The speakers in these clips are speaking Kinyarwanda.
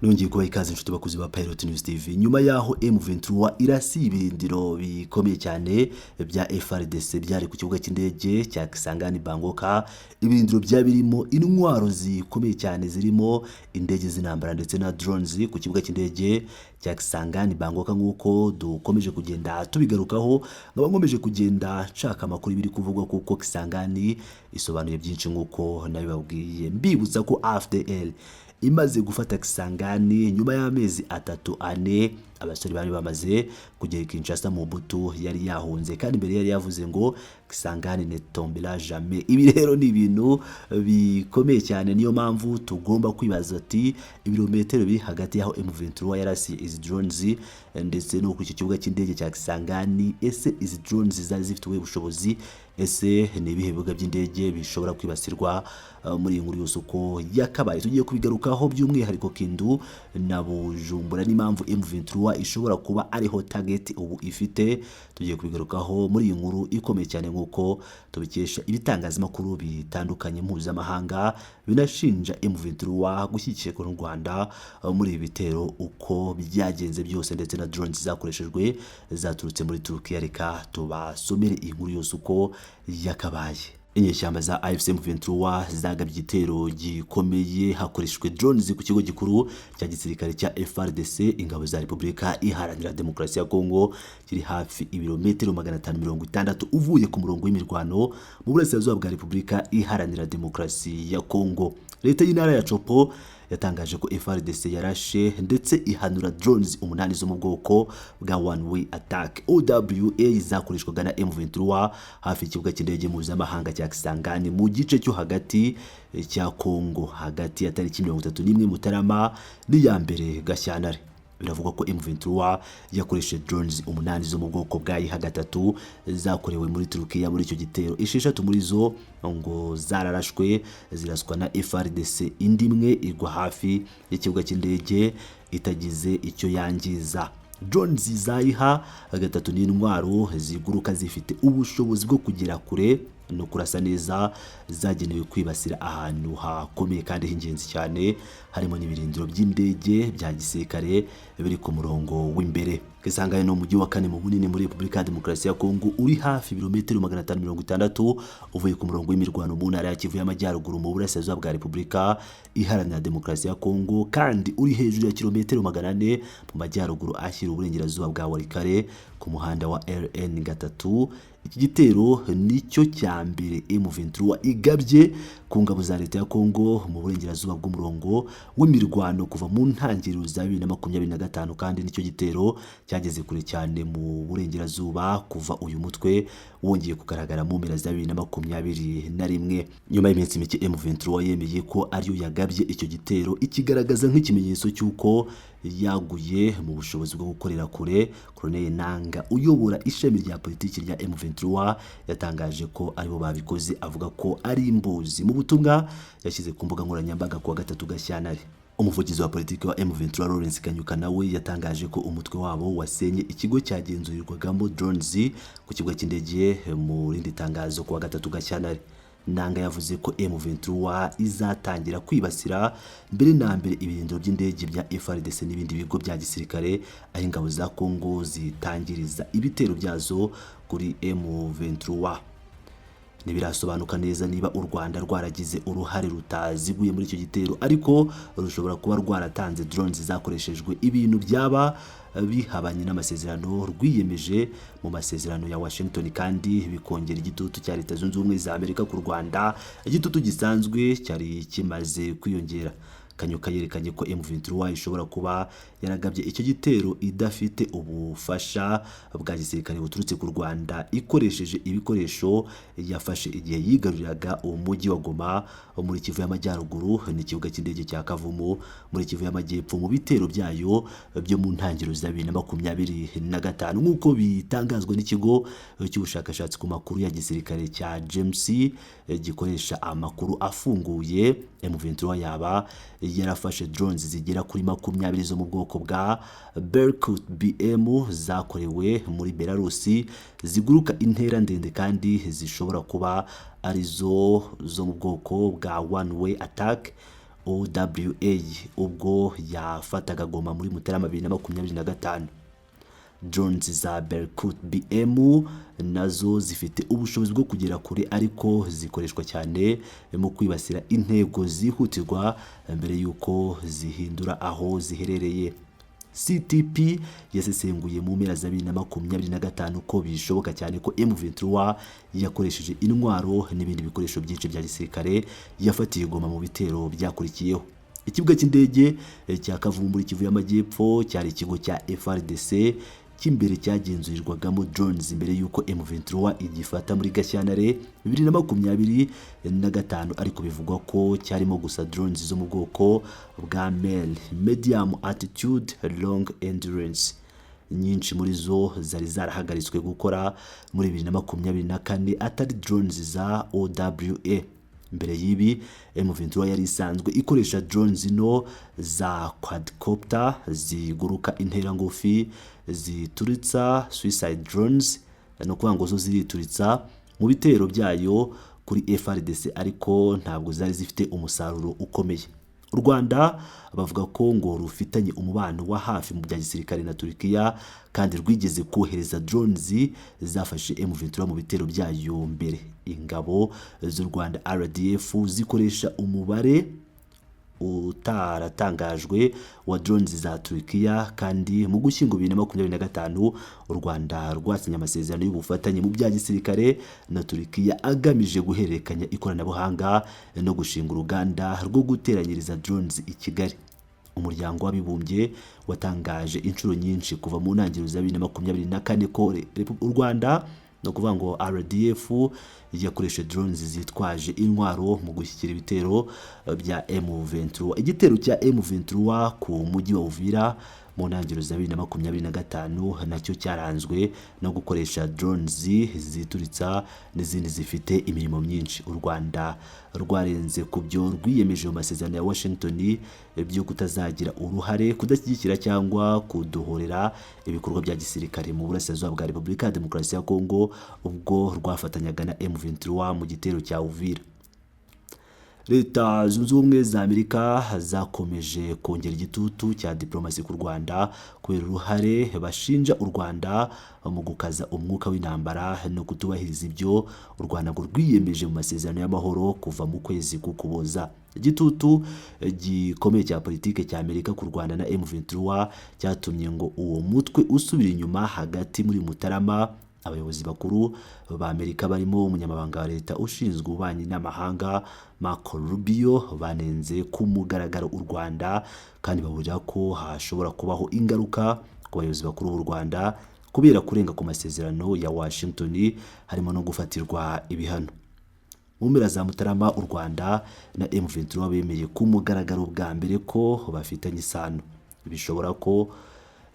Nongeye kubaha ikaze inshuti bakuzi ba Pilot News TV. Nyuma yaho M23 irasi ibirindiro bikomeye cyane bya FARDC byari ku kibuga cy'indege cya Kisangani Bangoka, ibirindiro bya birimo intwaro zikomeye cyane zirimo indege z'intambara ndetse na drones ku kibuga cy'indege cya Kisangani Bangoka, nk'uko dukomeje kugenda tubigarukaho. Nkaba nkomeje kugenda nshaka amakuru biri kuvugwa kuko Kisangani isobanuye byinshi nk'uko nabibabwiye, mbibutsa ko AFDL imaze gufata Kisangani nyuma y'amezi 3-4 abasore bari bamaze kugera Kinshasa. Mobutu yari yahunze kandi mbere yari yavuze ngo Kisangani ne tombera jamais. Ibi rero ni ibintu bikomeye cyane, niyo mpamvu tugomba kwibaza ati ibirometero biri hagati yaho M23 yarasi izi drones ndetse no ku kibuga cy'indege cya Kisangani, ese izi drones zari zifite ubushobozi, ese ni ibihe bibuga by'indege bishobora kwibasirwa muri iyi nkuru yose uko yakabaye. Tugiye kubigarukaho by'umwihariko Kindu na Bujumbura n'impamvu M23 ishobora kuba ariho target ubu ifite. Tugiye kubigarukaho muri iyi nkuru ikomeye cyane nk'uko tubikesha ibitangazamakuru bitandukanye mpuzamahanga binashinja M23 gushyigikira u Rwanda muri ibi bitero uko byagenze byose, ndetse na drones zakoreshejwe zaturutse muri Turukiya. Reka tubasomere iyi nkuru yose uko yakabaye. Inyeshyamba za AFC M23 zagabye igitero gikomeye hakoreshejwe drones ku kigo gikuru cya gisirikare cya FARDC, ingabo za Repubulika Iharanira Demokarasi ya Kongo, kiri hafi ibirometero 560 uvuye ku murongo w'imirwano mu burasirazuba bwa Repubulika Iharanira Demokarasi ya Kongo. Leta y'intara ya Chopo yatangaje ko FARDC yarashe ndetse ihanura drones 8 zo mu bwoko bwa one way attack OWA zakoreshwaga na M23 hafi ikibuga cy'indege mpuzamahanga cya Kisangani mu gice cyo hagati cya Kongo, hagati ya tariki 31 Mutarama n'iya mbere Gashyantare. Biravuga ko M23 yakoresheje drones 8 zo mu bwoko bwa IH-3 zakorewe muri Turukiya. Muri icyo gitero 6 muri zo ngo zararashwe ziraswa na FARDC, indi imwe igwa hafi y'ikibuga cy'indege itagize icyo yangiza. Drones za IH-3 ni intwaro ziguruka zifite ubushobozi bwo kugera kure no kurasa neza, zagenewe kwibasira ahantu hakomeye kandi h'ingenzi cyane, harimo n'ibirindiro by'indege bya gisirikare biri ku murongo w'imbere. Kisangani no mujyi wa kane mu bunini muri Repubulika ya Demokarasi ya Kongo, uri hafi ibirometero 560 uvuye ku murongo w'imirwano mu ntara ya Kivu y'Amajyaruguru mu burasirazuba bwa Repubulika Iharanira Demokarasi ya Kongo, kandi uri hejuru ya kilometero 400 mu majyaruguru ashyira uburengerazuba bwa Walikare ku muhanda wa RN3. Iki gitero nicyo cya mbere M23 igabye ku ngabo za leta ya Kongo mu burengerazuba bw'umurongo w'imirwano kuva mu ntangiriro za 2025, kandi nicyo gitero cyageze kure cyane mu burengerazuba kuva uyu mutwe wongeye kugaragara mu mpera za 2021. Nyuma y'iminsi mike M23 yemeye ko ariyo yagabye icyo gitero, ikigaragaza nk'ikimenyetso cy'uko yaguye mu bushobozi bwo gukorera kure. Colonel Nanga uyobora ishami rya politiki rya M23 yatangaje ko aribo babikoze, avuga ko ari imbuzi. Mu butumwa yashyize ku mbuga nkoranyambaga kuwa 3 Gashyantare, umuvugizi wa politiki wa M23 Lawrence Kanyuka nawe yatangaje ko umutwe wabo wasenye ikigo cyagenzurirwagamo drones ku kibuga cy'indege. Mu rindi tangazo kuwa 3 Gashyantare, Nanga yavuze ko M23 izatangira kwibasira mbere na mbere ibirindiro by'indege bya FARDC n'ibindi bigo bya gisirikare, aho ingabo za Kongo zitangiriza ibitero byazo kuri M23. Ntibirasobanuka neza niba u Rwanda rwaragize uruhare rutaziguye muri icyo gitero, ariko rushobora kuba rwaratanze drones zakoreshejwe ibintu byaba bihabanye n'amasezerano rwiyemeje mu masezerano ya Washington, kandi bikongera igitutu cya Leta Zunze Ubumwe za Amerika ku Rwanda, igitutu gisanzwe cyari kimaze kwiyongera. Kanyuka yerekanye ko M23 ishobora kuba yaragabye icyo gitero idafite ubufasha bwa gisirikare buturutse ku Rwanda, ikoresheje ibikoresho yafashe igihe yigaruriraga umujyi wa Goma muri Kivu y'Amajyaruguru n'ikibuga cy'indege cya Kavumu muri Kivu y'Amajyepfo mu bitero byayo byo mu ntangiriro za 2025, nk'uko bitangazwa n'ikigo cy'ubushakashatsi ku makuru ya gisirikare cya James gikoresha amakuru afunguye. M23 yaba yarafashe drones zigera kuri 20 zo mu bwoko bwa Berkut BM zakorewe muri Belarusi, ziguruka intera ndende kandi zishobora kuba arizo zo mu bwoko bwa one way attack OWA ubwo yafataga Goma muri Mutarama 2025. Drones za Berkut BM nazo zifite ubushobozi bwo kugera kure ariko zikoreshwa cyane mu kwibasira intego zihutirwa mbere yuko zihindura aho ziherereye. CTP yasesenguye mu mpera za 2025 ko bishoboka cyane ko M23 yakoresheje intwaro n'ibindi bikoresho byinshi bya gisirikare yafatiye Goma mu bitero byakurikiyeho. Ikibuga cy'indege cya Kavumu muri Kivu y'Amajyepfo cyari ikigo cya FARDC cy'imbere cyagenzurirwagamo drones mbere yuko M23 igifata muri Gashyantare 2025, ariko bivugwa ko cyarimo gusa drones zo mu bwoko bwa medium altitude long endurance. Nyinshi muri zo zari zarahagaritswe gukora muri 2024 atari drones za OWA. Mbere y'ibi M23 yari isanzwe ikoresha drones no za quadcopter ziguruka intera ngufi zituritsa suicide drones, no kuvuga ngo zo zirituritsa mu bitero byayo kuri FARDC, ariko ntabwo zari zifite umusaruro ukomeye. U Rwanda bavuga ko ngo rufitanye umubano wa hafi mu bya gisirikare na Turkiya kandi rwigeze kohereza drones zafashe M23 mu bitero byayo mbere. Ingabo z'u Rwanda RDF zikoresha umubare utaratangajwe wa drones za Turkiya, kandi mu Gushyingo 2025 u Rwanda rwasinye amasezerano y'ubufatanye mu bya gisirikare na Turkiya agamije guhererekanya ikoranabuhanga no gushinga uruganda rwo guteranyiriza drones i Kigali. Umuryango w'Abibumbye watangaje inshuro nyinshi kuva mu ntangiriro za 2024 ko u Rwanda no kuvuga ngo RDF yakoresha drones zitwaje intwaro mu gushyikira ibitero bya M23. Igitero cya M23 ku mujyi wa Uvira mu ntangiriro za 2025 nacyo cyaranzwe no gukoresha drones zituritsa n'izindi zifite imirimo myinshi. U Rwanda rwarenze ku byo rwiyemeje mu masezerano ya Washington byo kutazagira uruhare, kudashyigikira cyangwa kuduhorera ibikorwa bya gisirikare mu burasirazuba bwa Repubulika ya Demokarasi ya Kongo ubwo rwafatanyaga na M23 mu gitero cya Uvira. Leta Zunze Ubumwe za Amerika zakomeje kongera igitutu cya diplomasi ku Rwanda kubera uruhare bashinja u Rwanda mu gukaza umwuka w'intambara no kutubahiriza ibyo u Rwanda ngo rwiyemeje mu masezerano y'amahoro kuva mu kwezi k'Ukuboza. Igitutu gikomeye cya politike cya Amerika ku Rwanda na M23 cyatumye ngo uwo mutwe usubira inyuma hagati muri Mutarama. Abayobozi bakuru ba Amerika barimo umunyamabanga wa leta ushinzwe ububanyi n'amahanga Marco Rubio banenze ku mugaragaro u Rwanda kandi bavuga ko hashobora kubaho ingaruka ku bayobozi bakuru b'u Rwanda kubera kurenga ku masezerano ya Washington, harimo no gufatirwa ibihano. Mu mpera za Mutarama u Rwanda na M23 bemeye ku mugaragaro bwa mbere ko bafitanye isano.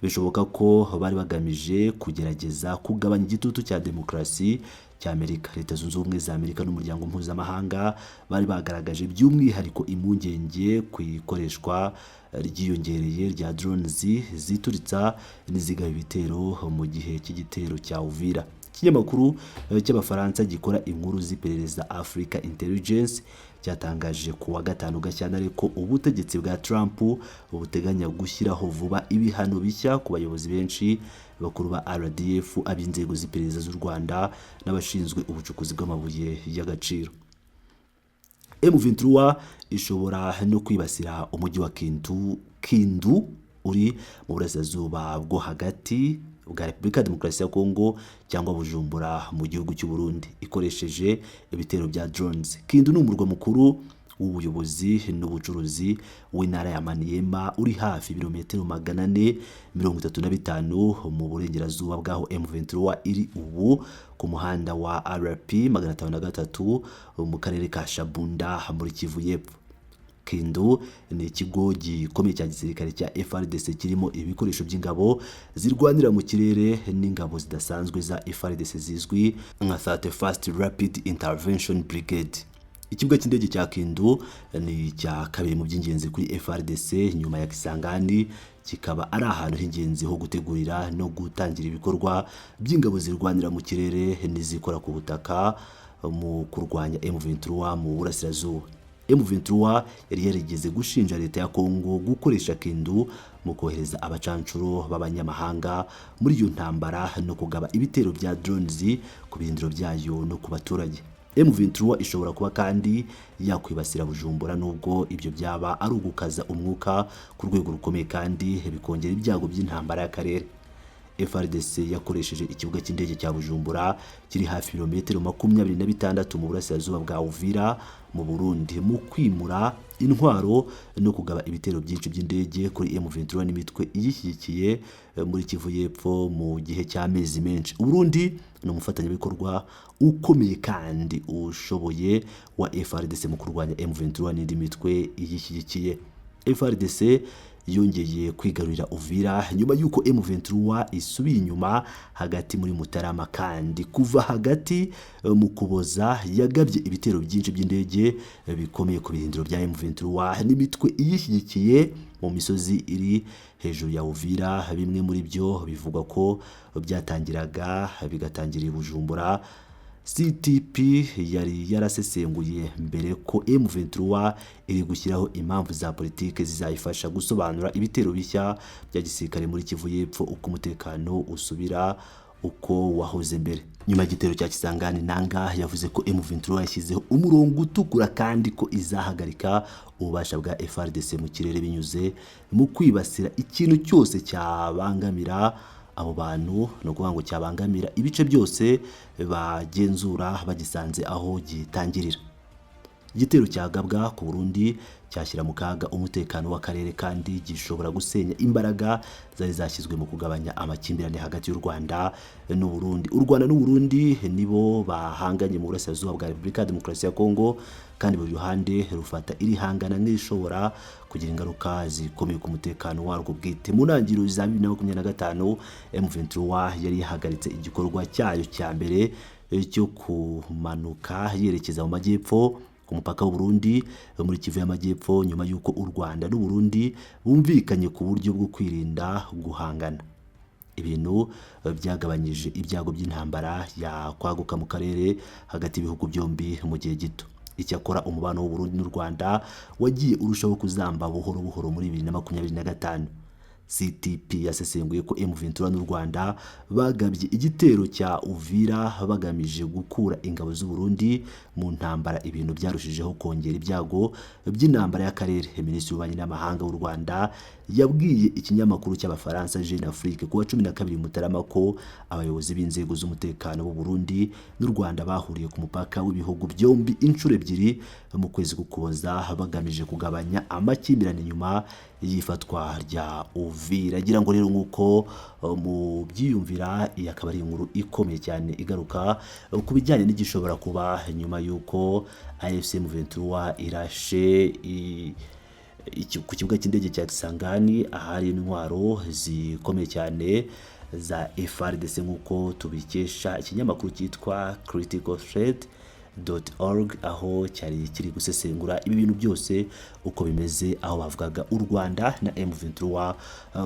Bishoboka ko bari bagamije kugerageza kugabanya igitutu cya demokarasi cya Amerika. Leta Zunze Ubumwe za Amerika n'umuryango mpuzamahanga bari bagaragaje by'umwihariko impungenge ku ikoreshwa ryiyongereye rya drones zituritsa n'izigaba ibitero mu gihe cy'igitero cya Uvira. Ikinyamakuru cy'Abafaransa gikora inkuru z'iperereza Africa Intelligence cyatangaje ku wa 5 Gashyantare ko ubutegetsi bwa Trump buteganya gushyiraho vuba ibihano bishya ku bayobozi benshi bakuru ba RDF, ab'inzego z'iperereza z'u Rwanda n'abashinzwe ubucukuzi bw'amabuye y'agaciro. M23 ishobora no kwibasira umujyi wa Kindu uri mu burasirazuba bwo hagati bwa Repubulika ya Demokarasi ya Kongo cyangwa Bujumbura mu gihugu cy'u Burundi ikoresheje ibitero bya drones. Kindu ni umurwa mukuru w'ubuyobozi n'ubucuruzi w'intara ya Maniema uri hafi ibirometero 435 mu burengerazuba bwaho M23 iri ubu ku muhanda wa RP 503 mu karere ka Shabunda muri Kivu y'Epfo. Kindu ni ikigo gikomeye cya gisirikare cya FARDC kirimo ibikoresho by'ingabo zirwanira mu kirere n'ingabo zidasanzwe za FARDC zizwi nka 31st Rapid Intervention Brigade. Ikibuga cy'indege cya Kindu ni cya kabiri mu by'ingenzi kuri FARDC nyuma ya Kisangani, kikaba ari ahantu h'ingenzi ho gutegurira no gutangira ibikorwa by'ingabo zirwanira mu kirere n'izikora ku butaka mu kurwanya M23 mu burasirazuba. M23 yari yarigeze gushinja leta ya Kongo gukoresha kindu mu kohereza abacancuro b'abanyamahanga muri iyo ntambara no kugaba ibitero bya drones ku birindiro byayo no ku baturage. M23 ishobora kuba kandi yakwibasira Bujumbura, nubwo ibyo byaba ari ugukaza umwuka ku rwego rukomeye kandi bikongera ibyago by'intambara y'akarere. FARDC yakoresheje ikibuga cy'indege cya Bujumbura kiri hafi kilometero 26 mu burasirazuba bwa Uvira mu Burundi mu kwimura intwaro no kugaba ibitero byinshi by'indege kuri M23 n'imitwe iyishyigikiye muri Kivu y'Epfo mu gihe cy'amezi menshi. Uburundi ni umufatanyabikorwa ukomeye kandi ushoboye wa FARDC mu kurwanya M23 n'indi mitwe iyishyigikiye. FARDC yongeye kwigarurira Uvira nyuma yuko M23 isubiye inyuma hagati muri Mutarama, kandi kuva hagati mu Kuboza yagabye ibitero byinshi by'indege bikomeye ku birindiro bya M23 n'imitwe iyishyigikiye mu misozi iri hejuru ya Uvira. Bimwe muri byo bivugwa ko byatangiraga bigatangira i Bujumbura. CTP yari yarasesenguye mbere ko M23 iri gushyiraho impamvu za politike zizayifasha gusobanura ibitero bishya bya gisirikare muri Kivu y'Epfo uko umutekano usubira uko wahoze mbere. Nyuma y'igitero cya Kisangani, Nanga yavuze ko M23 yashyizeho umurongo utukura kandi ko izahagarika ububasha bwa FARDC mu kirere binyuze mu kwibasira ikintu cyose cyabangamira abo bantu, no kuvuga ngo cyabangamira ibice byose bagenzura bagisanze aho gitangirira. Igitero cyagabwa ku Burundi cyashyira mu kaga umutekano w'akarere kandi gishobora gusenya imbaraga zari zashyizwe mu kugabanya amakimbirane hagati y'u Rwanda n'u Burundi. U Rwanda n'u Burundi nibo bahanganye mu burasirazuba bwa Repubulika ya Demokarasi ya Kongo, kandi buri ruhande rufata iri hangana n'ishobora kugira ingaruka zikomeye ku mutekano warwo bwite. Mu ntangiriro za 2025 M23 yari yahagaritse igikorwa cyayo cya mbere cyo kumanuka yerekeza mu majyepfo ku mupaka w'u Burundi muri Kivu y'Amajyepfo, nyuma yuko u Rwanda n'u Burundi bumvikanye ku buryo bwo kwirinda guhangana. Ibintu byagabanyije ibyago by'intambara yakwaguka mu karere hagati y'ibihugu byombi mu gihe gito. Icyakora umubano w'u Burundi n'u Rwanda wagiye urushaho kuzamba buhoro buhoro muri 2025. CTP yasesenguye ko M23 n'u Rwanda bagabye igitero cya Uvira bagamije gukura ingabo z'u Burundi mu ntambara, ibintu byarushijeho kongera ibyago by'intambara y'akarere. Minisitiri w'Ububanyi n'Amahanga w'u Rwanda yabwiye ikinyamakuru cy'Abafaransa Jeune Afrique kuwa 12 Mutarama ko abayobozi b'inzego z'umutekano b'u Burundi n'u Rwanda bahuriye ku mupaka w'ibihugu byombi inshuro ebyiri mu kwezi k'Ukuboza bagamije kugabanya amakimbirane nyuma y'ifatwa rya Uvira. Agira ngo rero nk'uko mu byiyumvira iyi akaba ari inkuru ikomeye cyane igaruka ku bijyanye n'igishobora kuba nyuma y'uko AFC M23 irashe ku kibuga cy'indege cya Kisangani ahari intwaro zikomeye cyane za FARDC, nk'uko tubikesha ikinyamakuru cyitwa criticalthreat.org, aho cyari kiri gusesengura ibi bintu byose uko bimeze, aho bavugaga u Rwanda na M23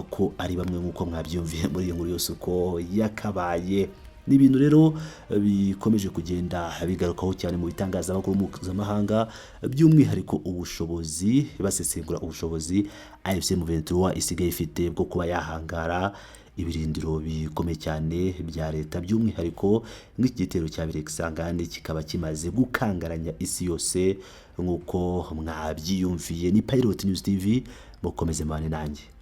ko ari bamwe nk'uko mwabyumviye muri iyi nkuru yose uko yakabaye. Ni ibintu rero bikomeje kugenda bigarukaho cyane mu bitangazamakuru mpuzamahanga, by'umwihariko ubushobozi, basesengura ubushobozi AFC M23 isigaye ifite bwo kuba yahangara ibirindiro bikomeye cyane bya leta, by'umwihariko nk'iki gitero cyabereye Kisangani kikaba kimaze gukangaranya isi yose nk'uko mwabyiyumviye. Ni Pilot News TV, mukomeze mane nanjye.